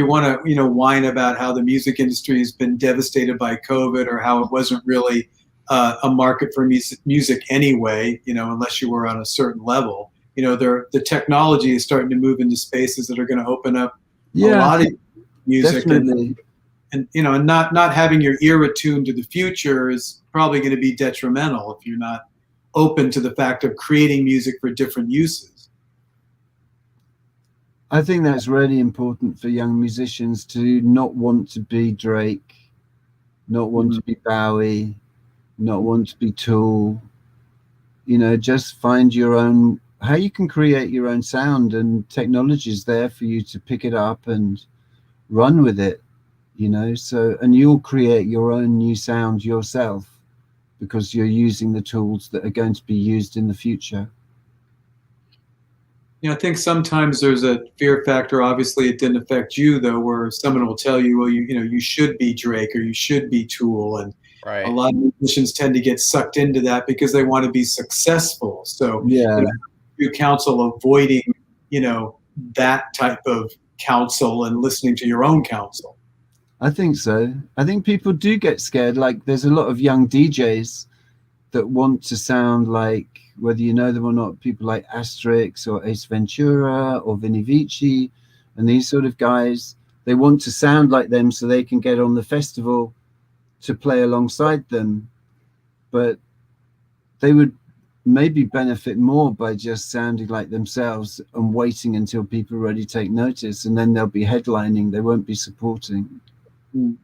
want to whine about how the music industry has been devastated by COVID, or how it wasn't really a market for music anyway, unless you were on a certain level. The technology is starting to move into spaces that are going to open up a lot of music, and not having your ear attuned to the future is probably going to be detrimental if you're not open to the fact of creating music for different uses. I think that's really important for young musicians to not want to be Drake, not want to be Bowie, not want to be Tool. Just find your own, how you can create your own sound, and technology is there for you to pick it up and run with it, and you'll create your own new sound yourself because you're using the tools that are going to be used in the future. I think sometimes there's a fear factor. Obviously, it didn't affect you though, where someone will tell you, well, you should be Drake or you should be Tool, and a lot of musicians tend to get sucked into that because they want to be successful. So you counsel avoiding, that type of counsel and listening to your own counsel. I think so. I think people do get scared. Like there's a lot of young DJs that want to sound like, whether you know them or not, people like Asterix or Ace Ventura or Vinny Vici and these sort of guys. They want to sound like them so they can get on the festival to play alongside them. But they would maybe benefit more by just sounding like themselves and waiting until people really take notice, and then they'll be headlining, they won't be supporting. And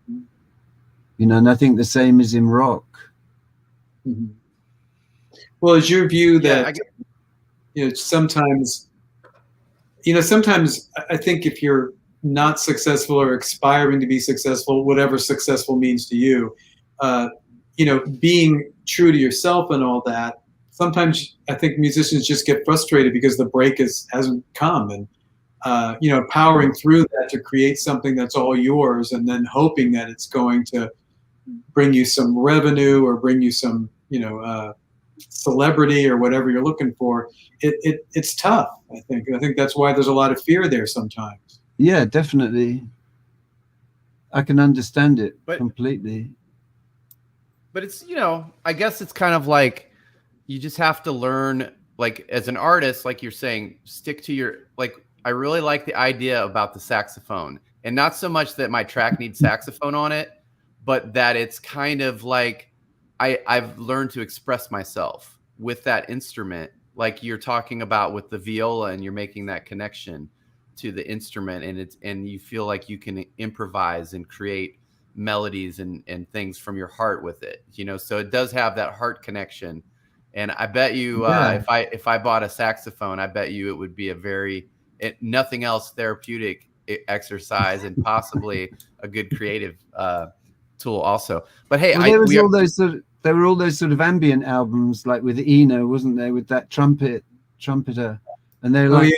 I think the same is in rock. Well, is your view that sometimes I think if you're not successful or aspiring to be successful, whatever successful means to you, being true to yourself and all that, sometimes I think musicians just get frustrated because the break hasn't come, and powering through that to create something that's all yours, and then hoping that it's going to bring you some revenue or bring you some celebrity or whatever you're looking for. It's tough. I think that's why there's a lot of fear there sometimes. Yeah, definitely. I can understand it completely. But it's, I guess it's kind of like, you just have to learn, like as an artist, like you're saying, stick to your, like, I really like the idea about the saxophone, and not so much that my track needs saxophone on it, but that it's kind of like, I've learned to express myself with that instrument, like you're talking about with the viola, and you're making that connection to the instrument, and you feel like you can improvise and create melodies and things from your heart with it, you know. So it does have that heart connection. And I bet you, if I bought a saxophone, I bet you it would be a very nothing else therapeutic exercise, and possibly a good creative tool also. But hey, well, there were all those sort of ambient albums, like with Eno, wasn't there, with that trumpeter, and they're like,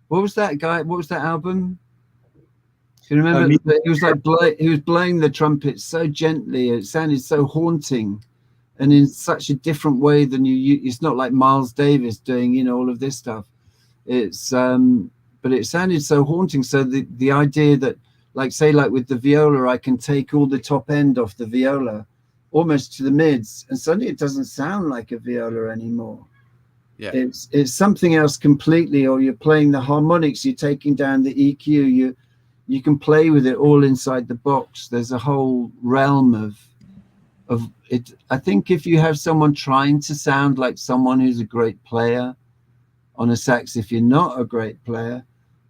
what was that guy? What was that album? Do you remember? It was like he was blowing the trumpet so gently, it sounded so haunting, and in such a different way than it's not like Miles Davis doing, you know, all of this stuff. It's but it sounded so haunting. So the idea that, like, say, like with the viola, I can take all the top end off the viola almost to the mids, and suddenly it doesn't sound like a viola anymore. Yeah, it's something else completely. Or you're playing the harmonics, you're taking down the EQ, you can play with it all inside the box. There's a whole realm of it. I think if you have someone trying to sound like someone who's a great player on a sax, if you're not a great player,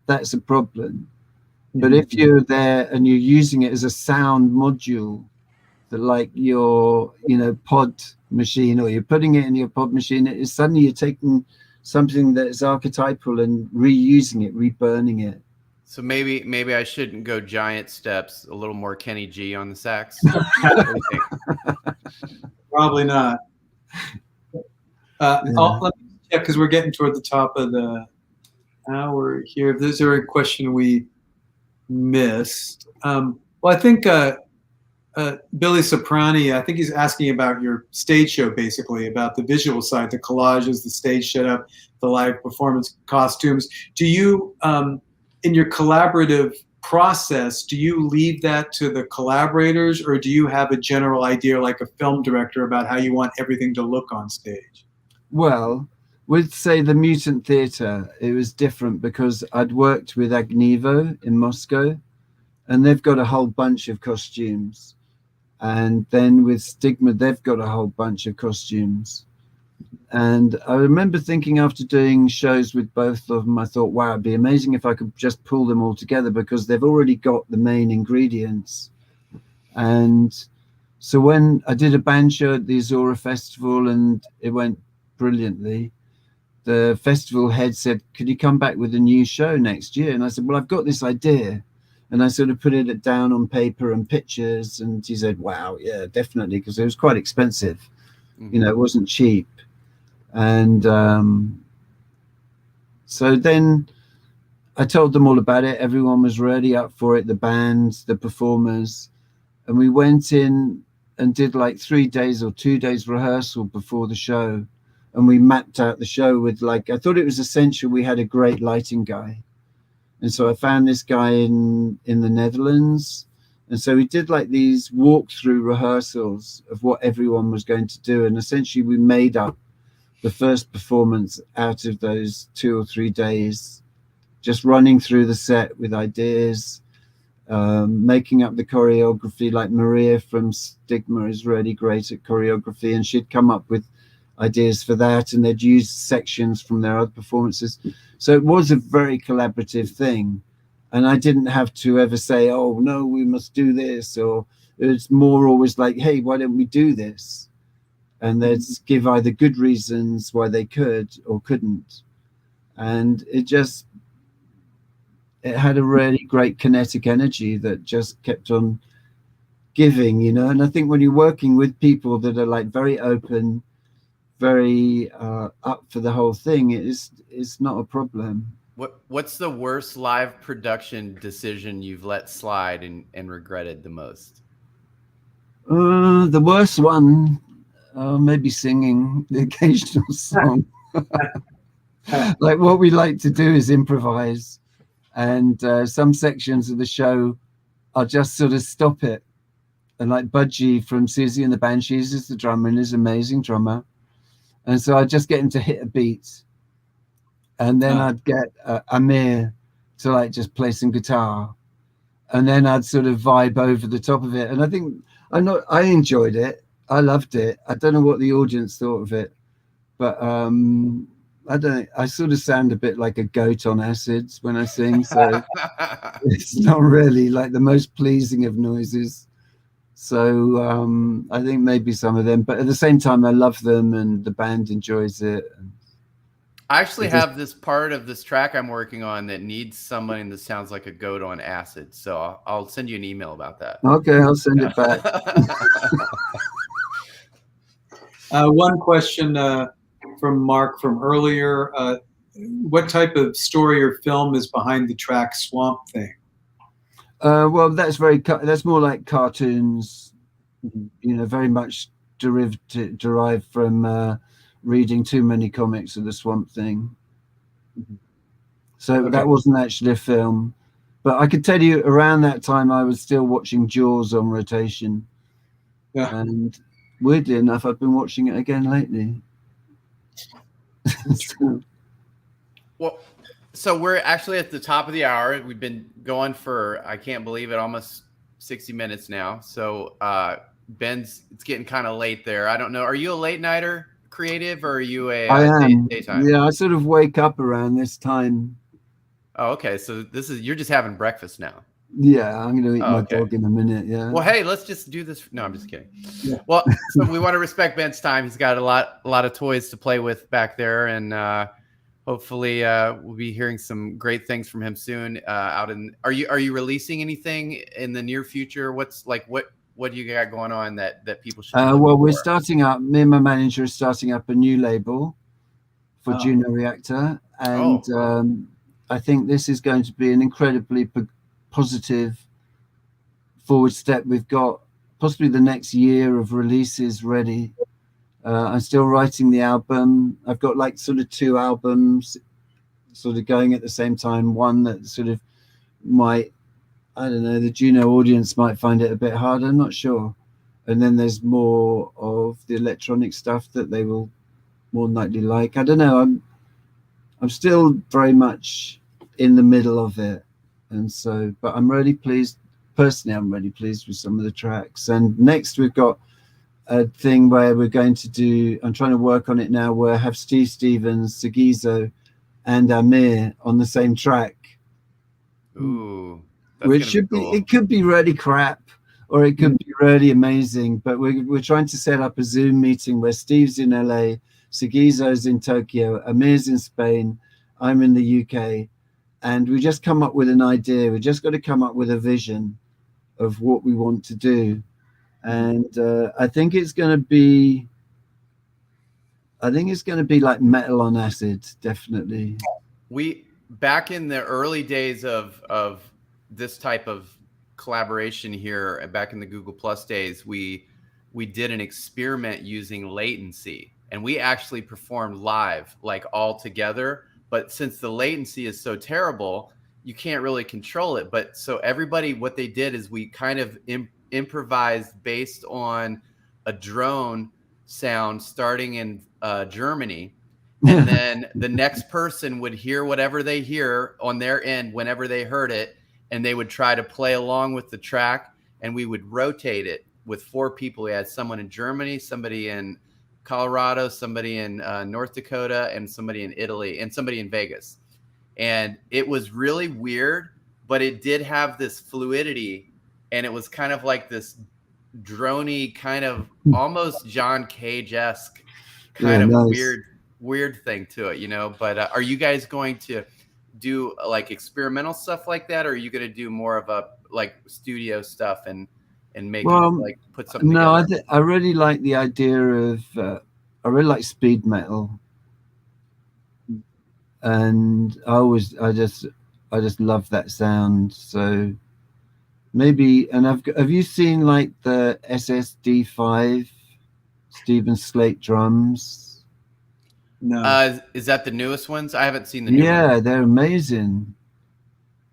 that's a problem. But if you're there and you're using it as a sound module, that like your, you know, pod machine, or you're putting it in your pod machine, it is suddenly you're taking something that's archetypal and reusing it, reburning it. So maybe I shouldn't go giant steps, a little more Kenny G on the sax. Probably not. Let me check, because we're getting toward the top of the hour here. If there's a question we missed, well, I think Billy Soprani, I think he's asking about your stage show, basically about the visual side, the collages, the stage setup, the live performance costumes. Do you, in your collaborative process, do you leave that to the collaborators, or do you have a general idea, like a film director, about how you want everything to look on stage? Well, with, say, the Mutant Theatre, it was different because I'd worked with Agnivo in Moscow, and they've got a whole bunch of costumes. And then with Stigma, they've got a whole bunch of costumes. And I remember thinking, after doing shows with both of them, I thought, wow, it'd be amazing if I could just pull them all together, because they've already got the main ingredients. And so when I did a band show at the Azora Festival and it went brilliantly, the festival head said, could you come back with a new show next year? And I said, well, I've got this idea. And I sort of put it down on paper and pictures, and he said, wow, yeah, definitely, because it was quite expensive. You know, it wasn't cheap. And so then I told them all about it. Everyone was really up for it, the bands, the performers. And we went in and did like 3 days or 2 days rehearsal before the show. And we mapped out the show with, like, I thought it was essential we had a great lighting guy. And so I found this guy in the Netherlands. And so we did like these walkthrough rehearsals of what everyone was going to do. And essentially we made up the first performance out of those 2 or 3 days, just running through the set with ideas, making up the choreography. Like Maria from Stigma is really great at choreography, and she'd come up with ideas for that, and they'd use sections from their other performances. So it was a very collaborative thing, and I didn't have to ever say, oh no, we must do this, or it was more always like, hey, why don't we do this? And they'd give either good reasons why they could or couldn't. And it had a really great kinetic energy that just kept on giving, you know. And I think when you're working with people that are like very open, very up for the whole thing, it's not a problem. What's the worst live production decision you've let slide and regretted the most? The worst one, maybe singing the occasional song. Like, what we like to do is improvise, and some sections of the show I'll just sort of stop it. And like Budgie from Siouxsie and the Banshees is the drummer, and is an amazing drummer. And so I'd just get him to hit a beat, and then I'd get Amir to like just play some guitar, and then I'd sort of vibe over the top of it. And I think I enjoyed it. I loved it. I don't know what the audience thought of it, but I sort of sound a bit like a goat on acids when I sing, so it's not really like the most pleasing of noises. So I think maybe some of them, but at the same time I love them and the band enjoys it. I actually have this part of this track I'm working on that needs somebody that sounds like a goat on acid. So I'll send you an email about that. Okay, I'll send it back. One question from Mark from earlier. What type of story or film is behind the track Swamp Thing? Well, that's more like cartoons, very much derived from reading too many comics of the Swamp Thing. So that wasn't actually a film, but I could tell you around that time I was still watching Jaws on rotation. Yeah. And weirdly enough, I've been watching it again lately. Well, so we're actually at the top of the hour. We've been going for, I can't believe it, almost 60 minutes now. So Ben's, it's getting kind of late there. I don't know. Are you a late nighter creative, or are you I am. Daytime? Yeah, I sort of wake up around this time. Oh, okay. So you're just having breakfast now. Yeah, I'm going to eat my dog in a minute. Yeah. Well, hey, let's just do this. No, I'm just kidding. Yeah. Well, so we want to respect Ben's time. He's got a lot of toys to play with back there, and hopefully we'll be hearing some great things from him soon. Are you releasing anything in the near future? What do you got going on that people should? Well, we're starting up. Me and my manager are starting up a new label for Juno Reactor, and I think this is going to be an incredibly positive forward step. We've got possibly the next year of releases ready. I'm still writing the album. I've got like sort of 2 albums sort of going at the same time. One that sort of might, I don't know, the Juno audience might find it a bit hard. I'm not sure. And then there's more of the electronic stuff that they will more than likely like. I don't know. I'm still very much in the middle of it. And so, but I'm really pleased. Personally, I'm really pleased with some of the tracks. And next we've got a thing where we're going to do, I'm trying to work on it now, where I have Steve Stevens, Siouxsie, and Amir on the same track. Ooh. Which should be, it could be really crap or it could be really amazing, but we're trying to set up a Zoom meeting where Steve's in LA, Siouxsie's in Tokyo, Amir's in Spain, I'm in the UK, and we just come up with an idea. We just got to come up with a vision of what we want to do. And I think it's going to be like metal on acid, definitely. We, back in the early days of this type of collaboration here, back in the Google Plus days, we did an experiment using latency, and we actually performed live, like all together. But since the latency is so terrible, you can't really control it. But so everybody, what they did is we kind of improvised based on a drone sound starting in Germany. And then the next person would hear whatever they hear on their end whenever they heard it, and they would try to play along with the track, and we would rotate it with 4 people. We had someone in Germany, somebody in Colorado, somebody in North Dakota, and somebody in Italy, and somebody in Vegas. And it was really weird, but it did have this fluidity, and it was kind of like this droney, kind of almost John Cage-esque kind of nice. weird thing to it, you know. But are you guys going to do like experimental stuff like that, or are you going to do more of a like studio stuff and make like put something together? I really like the idea of I really like speed metal, and I just love that sound. So maybe, and have you seen like the SSD5 Stephen Slate drums? No. Is that the newest ones? I haven't seen the new ones. Yeah, they're amazing.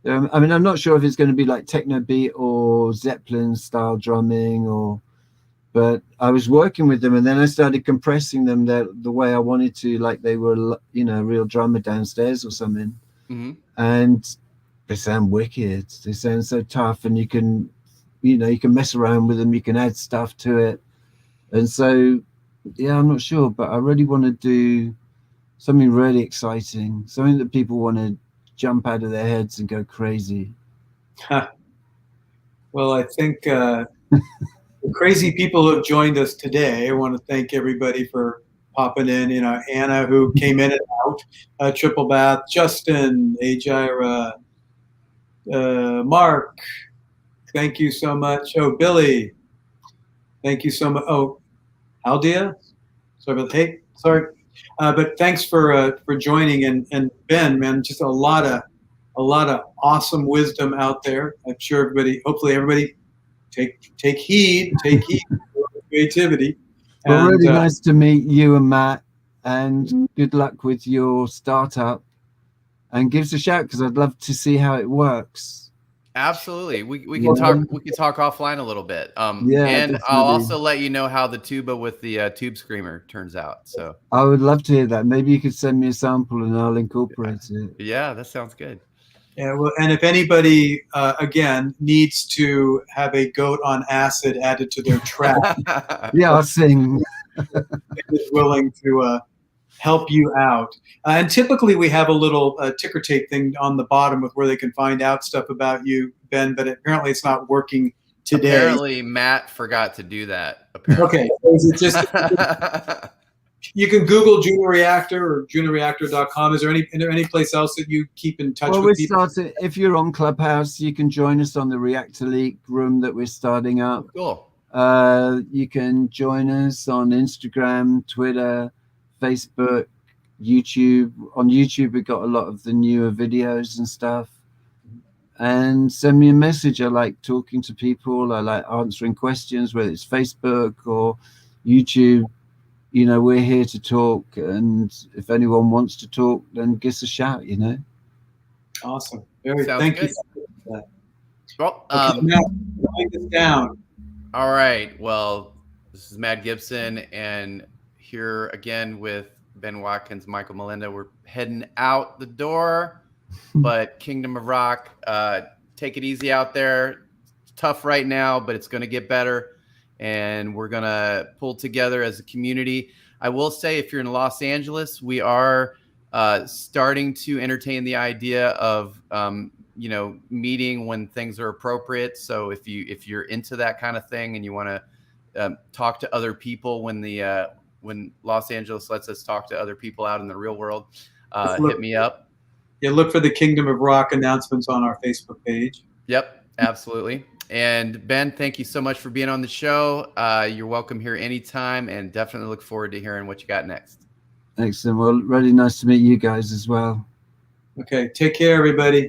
I mean, I'm not sure if it's going to be like techno beat or Zeppelin style drumming, but I was working with them, and then I started compressing them the way I wanted to, like they were, you know, a real drummer downstairs or something. Mm-hmm. And they sound wicked. They sound so tough, and you can mess around with them. You can add stuff to it, and so yeah, I'm not sure, but I really want to do something really exciting, something that people want to jump out of their heads and go crazy. Well, I think the crazy people who have joined us today, I want to thank everybody for popping in. You know, Anna, who came in and out, Triple Bath, Justin, Ajira, Mark, thank you so much. Oh, Billy, thank you so much. Oh, Aldia, sorry about hey, sorry, but thanks for joining, and Ben, man, just a lot of awesome wisdom out there. I'm sure everybody, hopefully everybody, take heed to creativity. Well, And, really nice to meet you and Matt, and good luck with your startup. And give us a shout, because I'd love to see how it works. Absolutely. We can talk offline a little bit. Yeah, and definitely. I'll also let you know how the tuba with the tube screamer turns out. So I would love to hear that. Maybe you could send me a sample and I'll incorporate it. yeah, that sounds good. Yeah, well, and if anybody again needs to have a goat on acid added to their track, Yeah, I'll sing. is willing to help you out. And typically we have a little ticker tape thing on the bottom with where they can find out stuff about you, Ben, but apparently it's not working today. Apparently Matt forgot to do that. Apparently. Okay, so is it just you can Google Juno Reactor or junoreactor.com. Is there any place else that you keep in touch with people? If you're on Clubhouse, you can join us on the Reactor League room that we're starting up. Cool. You can join us on Instagram, Twitter, Facebook, YouTube. On YouTube, we've got a lot of the newer videos and stuff. And send me a message. I like talking to people. I like answering questions, whether it's Facebook or YouTube. You know, we're here to talk. And if anyone wants to talk, then give us a shout, you know. Awesome. Thank you. Well, okay, now, write this down. All right. Well, this is Matt Gibson, and here again with Ben Watkins, Michael Melinda. We're heading out the door, but Kingdom of Rock, take it easy out there. It's tough right now, but it's going to get better, and we're going to pull together as a community. I will say, if you're in Los Angeles, we are starting to entertain the idea of you know, meeting when things are appropriate. So if you're into that kind of thing and you want to talk to other people when Los Angeles lets us talk to other people out in the real world, hit me up. Yeah, look for the Kingdom of Rock announcements on our Facebook page. Yep, absolutely. And Ben, thank you so much for being on the show. You're welcome here anytime, and definitely look forward to hearing what you got next. Excellent. Well, really nice to meet you guys as well. Okay, take care, everybody.